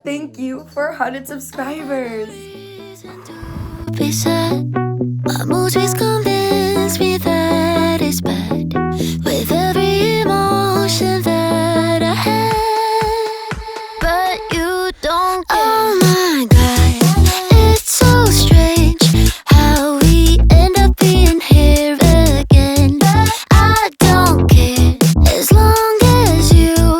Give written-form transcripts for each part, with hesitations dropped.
Thank you for 100 subscribers. Be sad. My mood is convinced me that it's bad. With every emotion that I had, but you don't care. Oh my God, it's so strange how we end up being here again. I don't care as long as you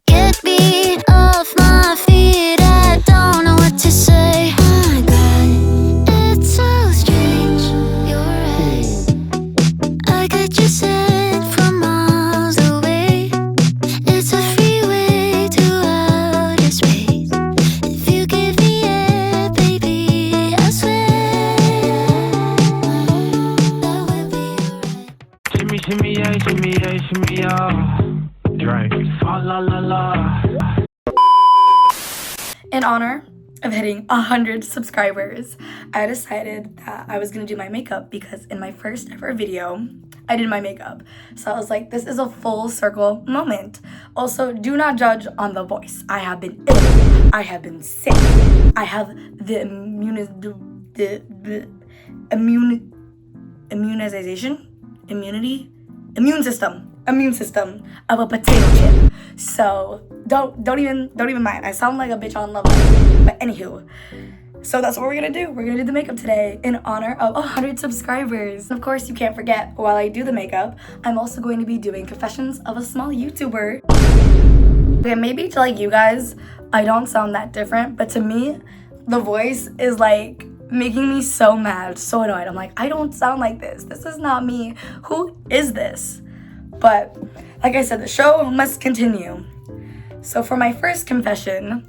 get me off my feet. I don't know what to say. Oh my God, it's so strange. You're right. I could just send from miles away. It's a freeway to outer space. If you give me air, baby, I swear that we'll be alright. Shimmy, shimmy, yeah, shimmy, yeah, shimmy, yeah. Drink. Fa la la la. In honor of hitting 100 subscribers, I decided that I was gonna do my makeup because in my first ever video, I did my makeup. So I was like, this is a full circle moment. Also, do not judge on the voice. I have been ill. I have been sick. I have the immune system of a potato chip. So don't even mind. I sound like a bitch on Love Island. But anywho, so that's what we're gonna do. We're gonna do the makeup today in honor of 100 subscribers. Of course, you can't forget, while I do the makeup, I'm also going to be doing confessions of a small YouTuber. Okay, maybe to like you guys, I don't sound that different, but to me, the voice is like making me so mad, so annoyed. I'm like, I don't sound like this. This is not me. Who is this? But like I said, the show must continue. So for my first confession,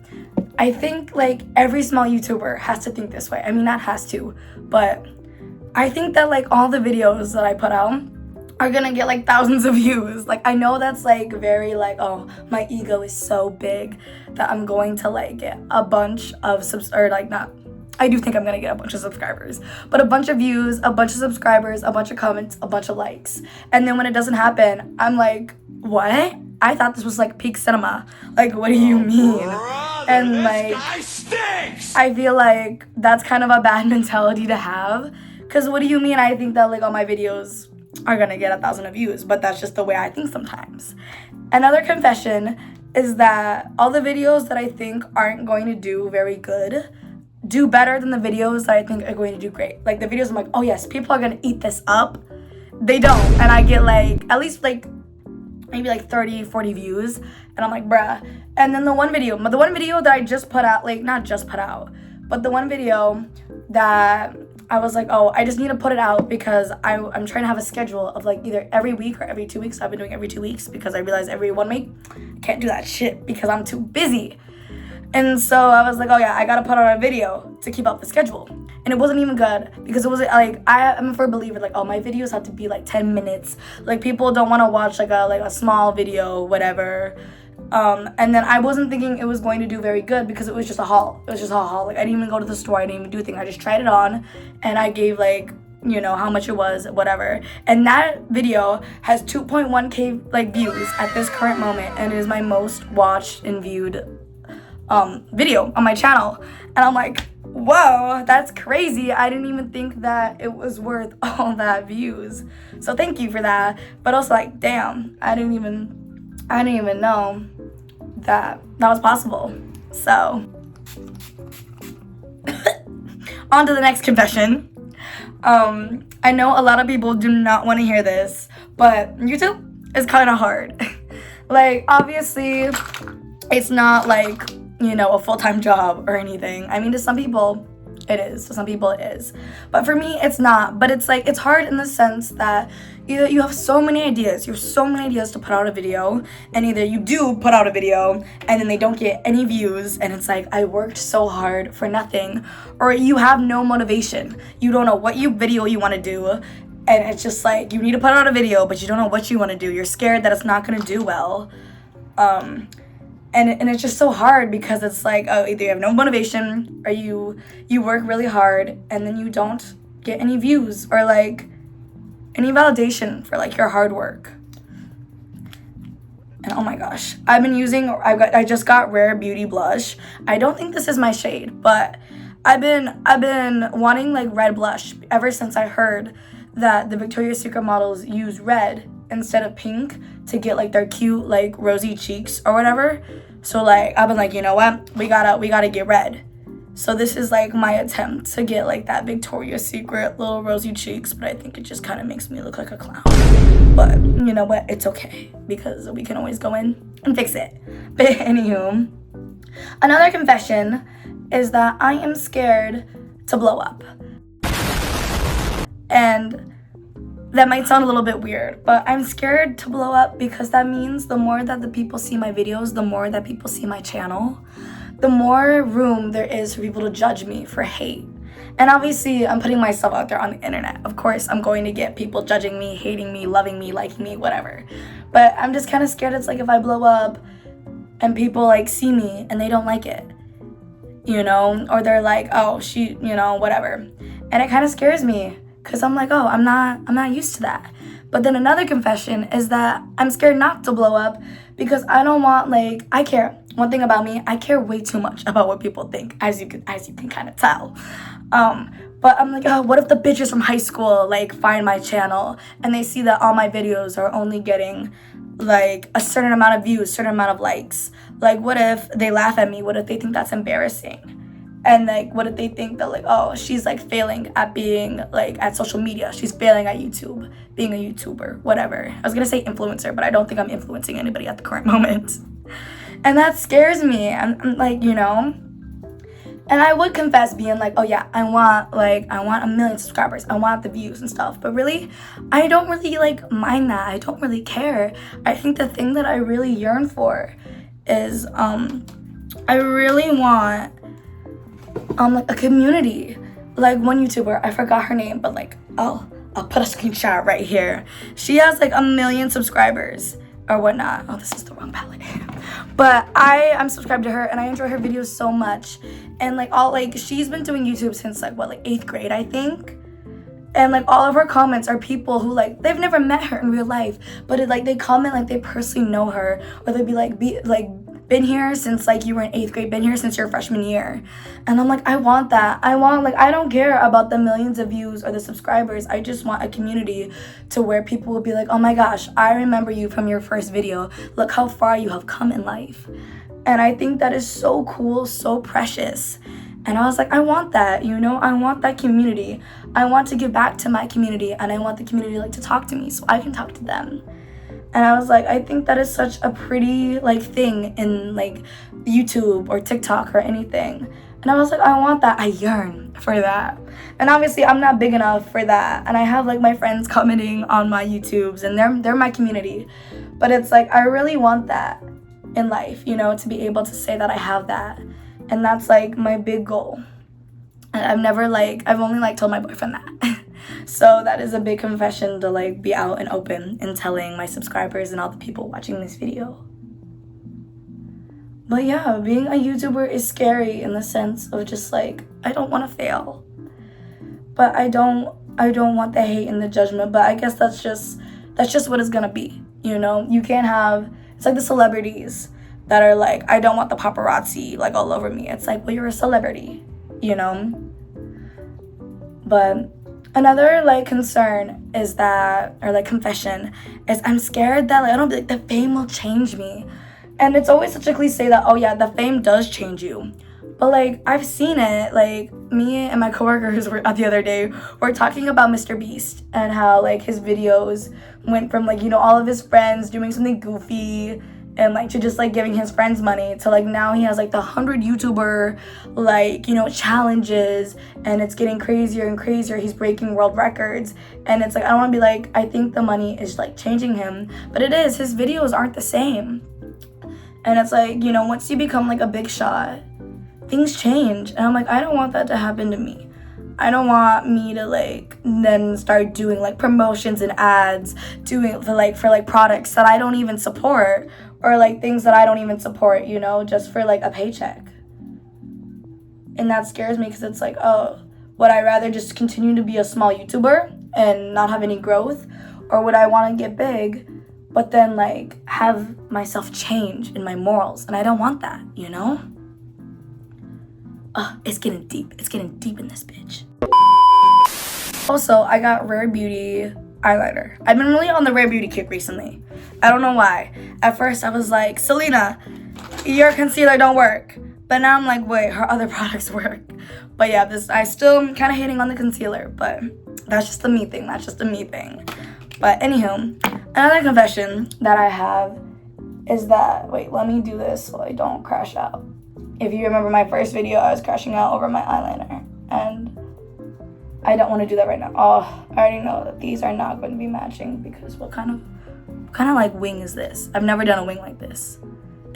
I think like every small YouTuber has to think this way. I mean, not has to, but I think that like all the videos that I put out are gonna get like thousands of views. Like I know that's like very like, oh, my ego is so big that I'm going to like get a bunch of I do think I'm gonna get a bunch of subscribers, but a bunch of views, a bunch of subscribers, a bunch of comments, a bunch of likes. And then when it doesn't happen, I'm like, what? I thought this was like peak cinema. Like, what do you mean? And like, I feel like that's kind of a bad mentality to have. Cause what do you mean? I think that like all my videos are gonna get 1,000 views, but that's just the way I think sometimes. Another confession is that all the videos that I think aren't going to do very good do better than the videos that I think are going to do great. Like the videos I'm like, oh yes, people are gonna eat this up. They don't. And I get like, at least like, maybe like 30, 40 views. And I'm like, bruh. And then the one video that I just put out, like not just put out, but the one video that I was like, oh, I just need to put it out because I'm trying to have a schedule of like either every week or every 2 weeks. I've been doing every 2 weeks because I realized every 1 week, I can't do that shit because I'm too busy. And so I was like, oh yeah, I gotta put out a video to keep up the schedule. And it wasn't even good because it wasn't like, I'm a firm believer, like, oh, my videos have to be like 10 minutes. Like people don't want to watch like a small video, whatever. And then I wasn't thinking it was going to do very good because it was just a haul. It was just a haul. Like I didn't even go to the store. I didn't even do anything. I just tried it on and I gave like, you know, how much it was, whatever. And that video has 2.1K like views at this current moment. And it is my most watched and viewed video on my channel. And I'm like, whoa, that's crazy. I didn't even think that it was worth all that views. So thank you for that. But also like, damn, I didn't even know that was possible. So on to the next confession. I know a lot of people do not want to hear this, but YouTube is kind of hard. Like obviously it's not like, you know, a full-time job or anything. I mean, to some people it is. To some people it is. But for me, it's not. But it's like, it's hard in the sense that either you have so many ideas. You have so many ideas to put out a video. And either you do put out a video and then they don't get any views. And it's like, I worked so hard for nothing. Or you have no motivation. You don't know what video you want to do. And it's just like, you need to put out a video, but you don't know what you want to do. You're scared that it's not going to do well. And it's just so hard because it's like, oh, either you have no motivation or you work really hard and then you don't get any views or like any validation for like your hard work. And oh my gosh, I just got Rare Beauty blush. I don't think this is my shade, but I've been wanting like red blush ever since I heard that the Victoria's Secret models use red instead of pink to get like their cute like rosy cheeks or whatever. So like I've been like, you know what, we gotta get red. So this is like my attempt to get like that Victoria's Secret little rosy cheeks, but I think it just kind of makes me look like a clown. But you know what, it's okay because we can always go in and fix it. But anywho, another confession is that I am scared to blow up. And that might sound a little bit weird, but I'm scared to blow up because that means the more that the people see my videos, the more that people see my channel, the more room there is for people to judge me for hate. And obviously, I'm putting myself out there on the internet. Of course, I'm going to get people judging me, hating me, loving me, liking me, whatever. But I'm just kind of scared it's like if I blow up and people like see me and they don't like it, you know, or they're like, oh, she, you know, whatever. And it kind of scares me because I'm like, oh, I'm not used to that. But then another confession is that I'm scared not to blow up because I don't want, like, I care. One thing about me, I care way too much about what people think, as you can kind of tell. But I'm like, oh, what if the bitches from high school like find my channel and they see that all my videos are only getting like a certain amount of views, certain amount of likes? Like, what if they laugh at me? What if they think that's embarrassing? And like, what if they think that like, oh, she's like failing at being like at social media, she's failing at YouTube, being a YouTuber, whatever. I was gonna say influencer, but I don't think I'm influencing anybody at the current moment. And that scares me. I'm like, you know. And I would confess being like, oh yeah, I want 1 million subscribers. I want the views and stuff. But really, I don't really like mind that. I don't really care. I think the thing that I really yearn for is I really want like a community. Like one YouTuber, I forgot her name, but like I'll put a screenshot right here. She has like 1 million subscribers or whatnot. Oh, this is the wrong palette. But I'm subscribed to her and I enjoy her videos so much. And like she's been doing YouTube since like 8th grade, I think. And like all of her comments are people who like they've never met her in real life, but it like they comment like they personally know her, or they'd be like been here since like you were in 8th grade, been here since your freshman year. And I'm like, I want that. I don't care about the millions of views or the subscribers. I just want a community to where people will be like, oh my gosh, I remember you from your first video. Look how far you have come in life. And I think that is so cool, so precious. And I was like, I want that, you know, I want that community. I want to give back to my community, and I want the community like to talk to me so I can talk to them. And I was like, I think that is such a pretty like thing in like YouTube or TikTok or anything. And I was like, I want that. I yearn for that. And obviously I'm not big enough for that. And I have like my friends commenting on my YouTubes and they're my community. But it's like, I really want that in life, you know, to be able to say that I have that. And that's like my big goal. And I've only like told my boyfriend that. So that is a big confession to like be out and open and telling my subscribers and all the people watching this video. But yeah, being a YouTuber is scary in the sense of just like, I don't want to fail. But I don't want the hate and the judgment, but I guess that's just what it's gonna be, you know? You can't have, it's like the celebrities that are like, I don't want the paparazzi like all over me. It's like, well, you're a celebrity, you know? But another like concern is that, or like confession, is I'm scared that like I don't like the fame will change me. And it's always such a cliche that, oh yeah, the fame does change you. But like I've seen it. Like me and my coworkers were the other day were talking about Mr. Beast and how like his videos went from like, you know, all of his friends doing something goofy and like to just like giving his friends money to like now he has like the 100 YouTuber like, you know, challenges, and it's getting crazier and crazier. He's breaking world records, and it's like I don't want to be like I think the money is like changing him, but it is. His videos aren't the same. And it's like, you know, once you become like a big shot, things change. And I'm like, I don't want that to happen to me. I don't want me to like then start doing like promotions and ads, doing for products that I don't even support, or like things that I don't even support, you know, just for like a paycheck. And that scares me because it's like, oh, would I rather just continue to be a small YouTuber and not have any growth, or would I want to get big but then like have myself change in my morals, and I don't want that, you know? It's getting deep. It's getting deep in this bitch. Also, I got Rare Beauty eyeliner. I've been really on the Rare Beauty kick recently. I don't know why. At first I was like, Selena, your concealer don't work. But now I'm like, wait, her other products work. But yeah, I still am kind of hating on the concealer, but that's just a me thing. That's just a me thing. But anywho, another confession that I have is that, wait, let me do this so I don't crash out. If you remember my first video, I was crashing out over my eyeliner, and I don't want to do that right now. Oh, I already know that these are not going to be matching, because what kind of like wing is this? I've never done a wing like this.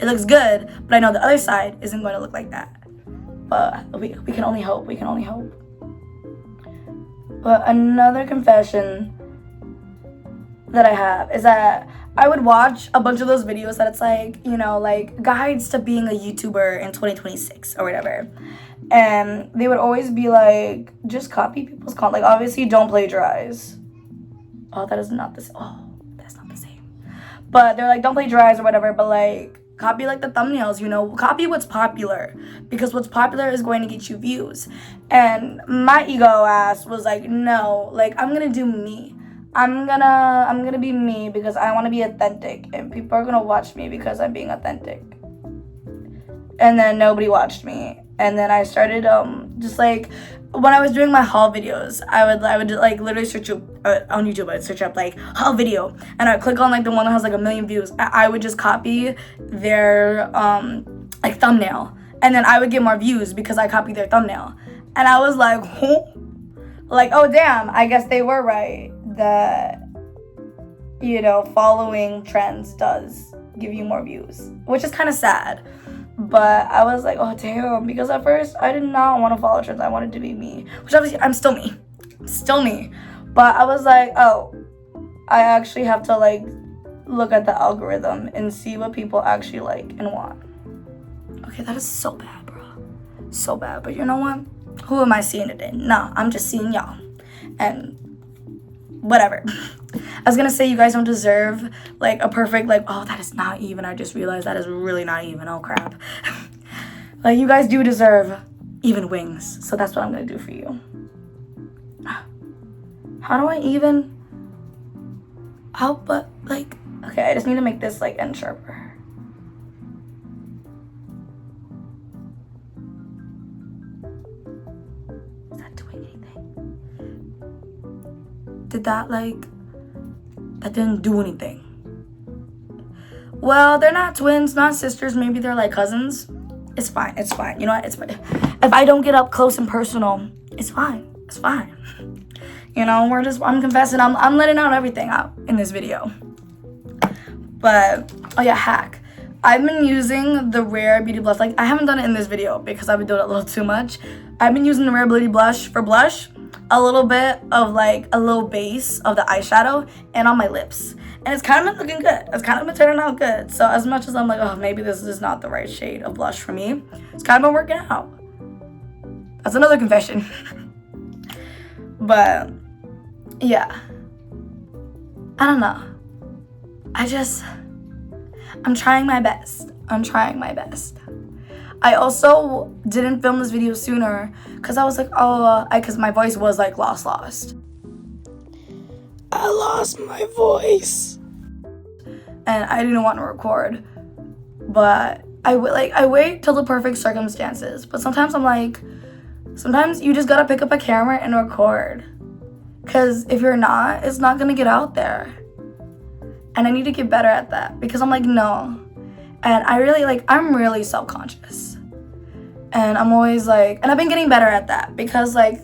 It looks good, but I know the other side isn't going to look like that. But we can only hope. We can only hope. But another confession that I have is that I would watch a bunch of those videos that it's like, you know, like guides to being a YouTuber in 2026 or whatever. And they would always be like, just copy people's content. Like, obviously, don't plagiarize. Oh, that is not the same. Oh, that's not the same. But they're like, don't plagiarize or whatever, but like, copy like the thumbnails, you know? Copy what's popular, because what's popular is going to get you views. And my ego ass was like, no, like, I'm gonna do me. I'm gonna be me because I want to be authentic, and people are gonna watch me because I'm being authentic. And then nobody watched me, and then I started just like when I was doing my haul videos, I would like literally search up on YouTube. I'd search up like haul video, and I'd click on like the one that has like 1 million views. I would just copy their like thumbnail, and then I would get more views because I copied their thumbnail. And I was like, huh? Like, oh damn, I guess they were right that, you know, following trends does give you more views, which is kind of sad. But I was like, oh damn, because at first I did not want to follow trends. I wanted to be me, which obviously I'm still me. But I was like, oh, I actually have to like look at the algorithm and see what people actually like and want. Okay, that is so bad, bro. So bad. But you know what? Who am I seeing it in? Nah, I'm just seeing y'all. And whatever. I was gonna say you guys don't deserve like a perfect, like, oh, that is not even. I just realized that is really not even. Oh crap. Like, you guys do deserve even wings. So that's what I'm gonna do for you. How do I even? How, but like, okay, I just need to make this like end sharper. Is that doing anything? Did that like? That didn't do anything. Well, they're not twins, not sisters. Maybe they're like cousins. It's fine. It's fine. You know what? It's fine. If I don't get up close and personal, it's fine. It's fine. You know, I'm confessing. I'm letting out everything out in this video. But, oh yeah, hack. I've been using the Rare Beauty blush. Like, I haven't done it in this video because I've been doing it a little too much. I've been using the Rare Beauty blush for blush. A little bit of like a little base of the eyeshadow and on my lips, and it's kind of been looking good. It's kind of been turning out good. So as much as I'm like, oh, maybe this is not the right shade of blush for me, it's kind of been working out. That's another confession. But yeah, I don't know. I'm trying my best. I also didn't film this video sooner because I was like, because my voice was like lost. I lost my voice. And I didn't want to record. But I wait till the perfect circumstances. But sometimes I'm like, sometimes you just gotta pick up a camera and record. Because if you're not, it's not gonna get out there. And I need to get better at that because I'm like, no. And I'm really self-conscious. And I'm always like, and I've been getting better at that because like,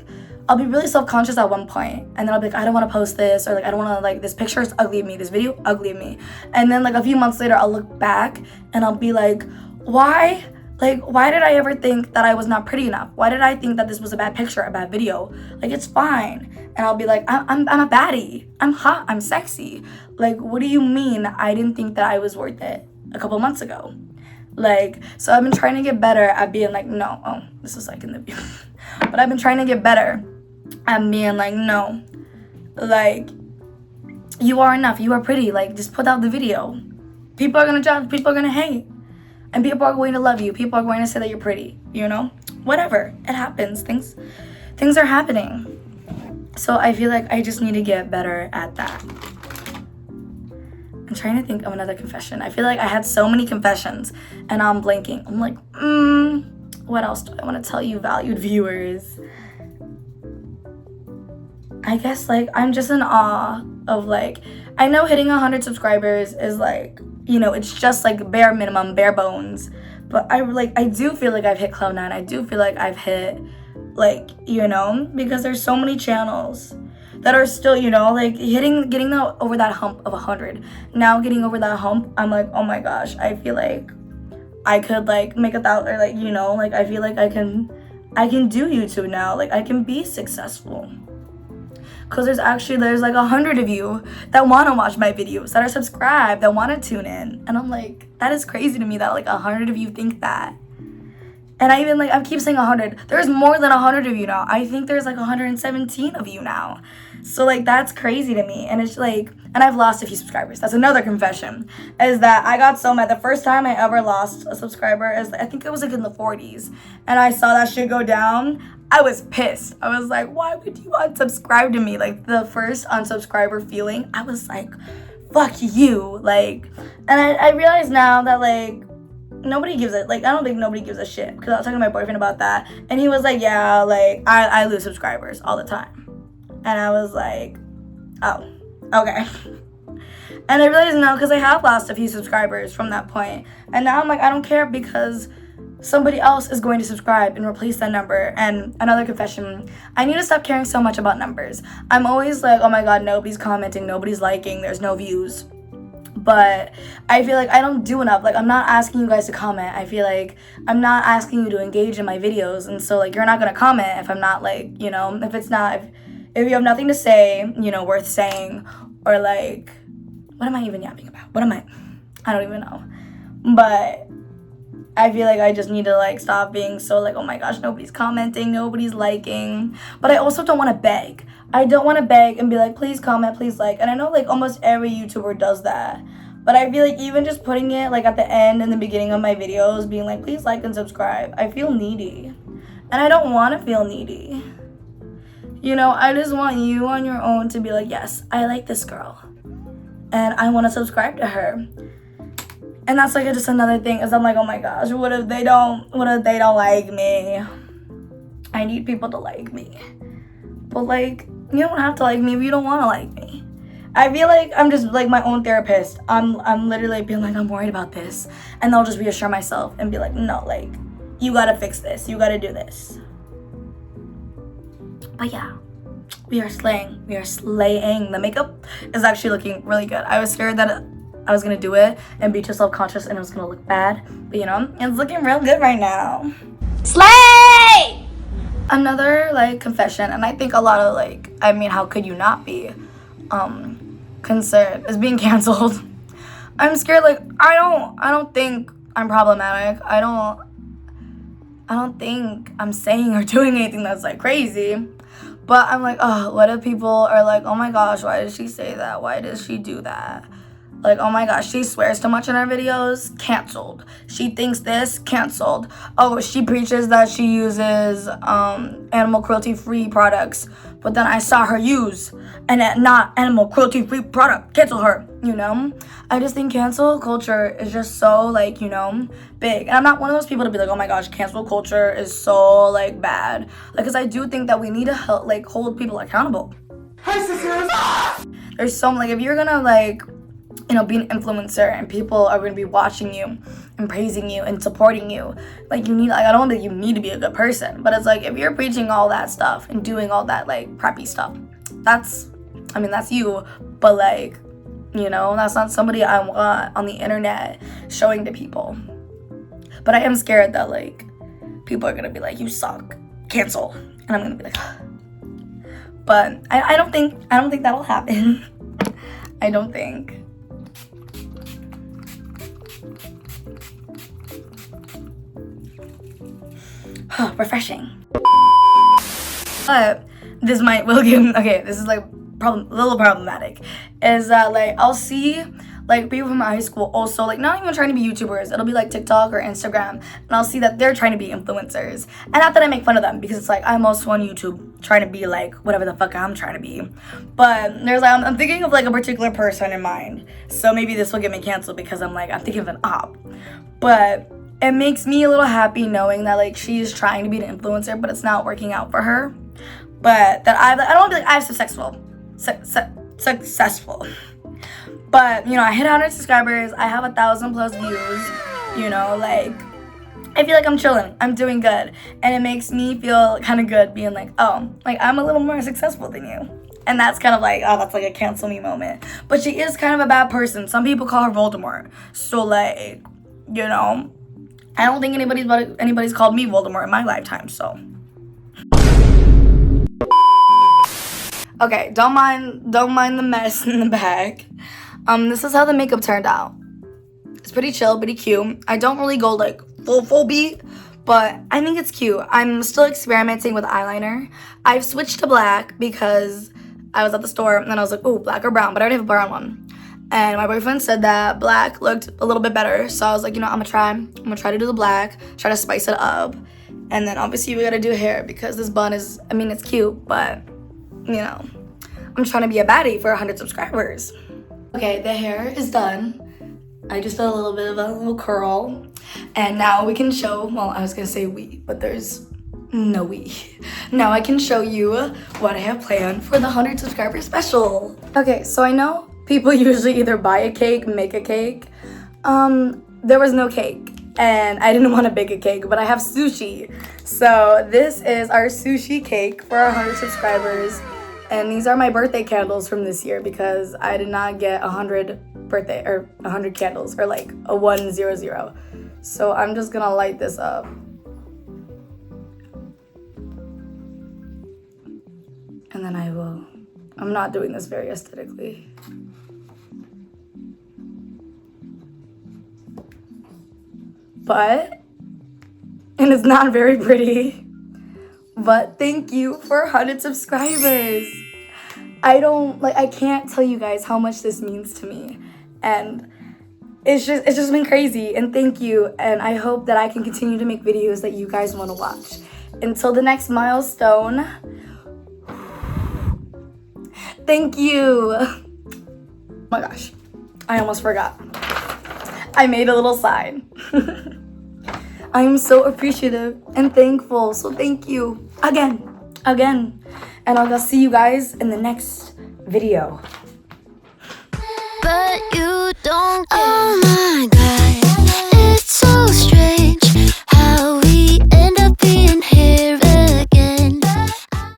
I'll be really self-conscious at one point, and then I'll be like, I don't want to post this, or like, I don't want to, like, this picture is ugly of me, this video ugly of me. And then like a few months later, I'll look back and I'll be like, why did I ever think that I was not pretty enough? Why did I think that this was a bad picture, a bad video? Like, it's fine. And I'll be like, I'm a baddie. I'm hot. I'm sexy. Like, what do you mean I didn't think that I was worth it a couple months ago? Like, so I've been trying to get better at being like, no. Oh, this is like in the view. But I've been trying to get better at being like, no. Like, You are enough. You are pretty. Like, just put out the video. People are gonna judge. People are gonna hate. And people are going to love you. People are going to say that you're pretty, you know? Whatever. It happens. Things are happening. So I feel like I just need to get better at that. I'm trying to think of another confession. I feel like I had so many confessions and now I'm blanking. I'm like, what else do I want to tell you, valued viewers? I guess, like, I'm just in awe of, like, I know hitting 100 subscribers is, like, you know, it's just, like, bare minimum, bare bones. But I do feel like I've hit Cloud9. I do feel like I've hit, like, you know, because there's so many channels that are still, you know, like, getting over that hump of 100. Now getting over that hump, I'm like, oh my gosh, I feel like I could, like, make 1,000, or, like, you know, like, I feel like I can do YouTube now. Like, I can be successful. Because there's like 100 of you that want to watch my videos, that are subscribed, that want to tune in. And I'm like, that is crazy to me that, like, 100 of you think that. And I keep saying 100. There's more than 100 of you now. I think there's, like, 117 of you now. So, like, that's crazy to me. And it's, like, and I've lost a few subscribers. That's another confession, is that I got so mad. The first time I ever lost a subscriber is, I think it was, like, in the 40s. And I saw that shit go down. I was pissed. I was like, why would you unsubscribe to me? Like, the first unsubscriber feeling, I was like, fuck you. Like, and I realize now that, like, nobody gives it, like, I don't think nobody gives a shit. Because I was talking to my boyfriend about that. And he was like, yeah, like, I lose subscribers all the time. And I was like, oh, okay. And I realize now, because I have lost a few subscribers from that point. And now I'm like, I don't care, because somebody else is going to subscribe and replace that number. And another confession, I need to stop caring so much about numbers. I'm always like, oh my god, nobody's commenting, nobody's liking, there's no views. But I feel like I don't do enough. Like, I'm not asking you guys to comment. I feel like I'm not asking you to engage in my videos. And so, like, you're not going to comment if I'm not, like, you know, if you have nothing to say, you know, worth saying, or, like, what am I even yapping about? I don't even know. But I feel like I just need to, like, stop being so, like, oh my gosh, nobody's commenting, nobody's liking. But I also don't want to beg. I don't want to beg and be like, please comment, please like. And I know, like, almost every YouTuber does that. But I feel like even just putting it, like, at the end and the beginning of my videos, being like, please like and subscribe, I feel needy. And I don't want to feel needy. You know, I just want you on your own to be like, yes, I like this girl. And I want to subscribe to her. And that's, like, just another thing, is I'm like, oh my gosh, what if they don't like me? I need people to like me. But, like, you don't have to like me if you don't want to like me. I feel like I'm just, like, my own therapist. I'm literally being like, I'm worried about this. And I'll just reassure myself and be like, no, like, you gotta fix this. You gotta do this. But yeah, we are slaying. We are slaying. The makeup is actually looking really good. I was scared that I was gonna do it and be too self-conscious and it was gonna look bad. But, you know, it's looking real good right now. Slay! Another, like, confession, and I think a lot of, like, I mean, how could you not be concerned, is being canceled. I'm scared. Like, I don't think I'm problematic. I don't think I'm saying or doing anything that's, like, crazy. But I'm like, oh, what if people are like, oh my gosh, why did she say that? Why did she do that? Like, oh my gosh, she swears too much in her videos, canceled. She thinks this, canceled. Oh, she preaches that she uses animal cruelty-free products, but then I saw her use an not animal cruelty-free product, cancel her, you know? I just think cancel culture is just so, like, you know, big. And I'm not one of those people to be like, oh my gosh, cancel culture is so, like, bad. Like, because I do think that we need to help, like, hold people accountable. Hi, sisters! There's so, like, if you're gonna, like, you know, be an influencer and people are going to be watching you and praising you and supporting you, like, you need, like, I don't think you need to be a good person, but it's like, if you're preaching all that stuff and doing all that, like, preppy stuff, that's you, but, like, you know, that's not somebody I want on the internet showing to people. But I am scared that, like, people are going to be like, you suck, cancel, and I'm going to be like, but I don't think that'll happen. I don't think. Refreshing. But this will give, okay, this is, like, little problematic is that like I'll see like people from my high school also like not even trying to be YouTubers. It'll be like TikTok or Instagram, and I'll see that they're trying to be influencers. And not that I make fun of them, because it's like I'm also on YouTube trying to be like whatever the fuck I'm trying to be. But there's like I'm thinking of like a particular person in mind. So maybe this will get me canceled because I'm thinking of an op. But it makes me a little happy knowing that like she's trying to be an influencer, but it's not working out for her. But that I don't want to be like I'm successful. But, you know, I hit 100 subscribers. I have 1,000 plus views. You know, like, I feel like I'm chilling. I'm doing good. And it makes me feel kind of good being like, oh, like, I'm a little more successful than you. And that's kind of like, oh, that's like a cancel me moment. But she is kind of a bad person. Some people call her Voldemort. So, like, you know, I don't think anybody's called me Voldemort in my lifetime, so. Okay, don't mind the mess in the back. This is how the makeup turned out. It's pretty chill, pretty cute. I don't really go like full beat, but I think it's cute. I'm still experimenting with eyeliner. I've switched to black because I was at the store and then I was like, ooh, black or brown, but I already have a brown one. And my boyfriend said that black looked a little bit better, so I was like, you know, I'm gonna try to do the black, try to spice it up. And then obviously we gotta do hair because this bun is, I mean, it's cute, but you know, I'm trying to be a baddie for 100 subscribers. Okay, the hair is done. I just did a little bit of a little curl. And now we can show, well, I was gonna say we, but there's no we. Now I can show you what I have planned for the 100 subscriber special. Okay, so I know people usually either buy a cake, make a cake. There was no cake. And I didn't want to bake a cake, but I have sushi. So this is our sushi cake for our 100 subscribers. And these are my birthday candles from this year because I did not get 100 candles or like a 100. So I'm just gonna light this up. And then I'm not doing this very aesthetically. And it's not very pretty. But thank you for 100 subscribers. I can't tell you guys how much this means to me. And it's just been crazy. And thank you. And I hope that I can continue to make videos that you guys want to watch. Until the next milestone. Thank you. Oh my gosh. I almost forgot. I made a little sign. I am so appreciative and thankful. So thank you again. And I'll see you guys in the next video. But you don't care. Oh my God.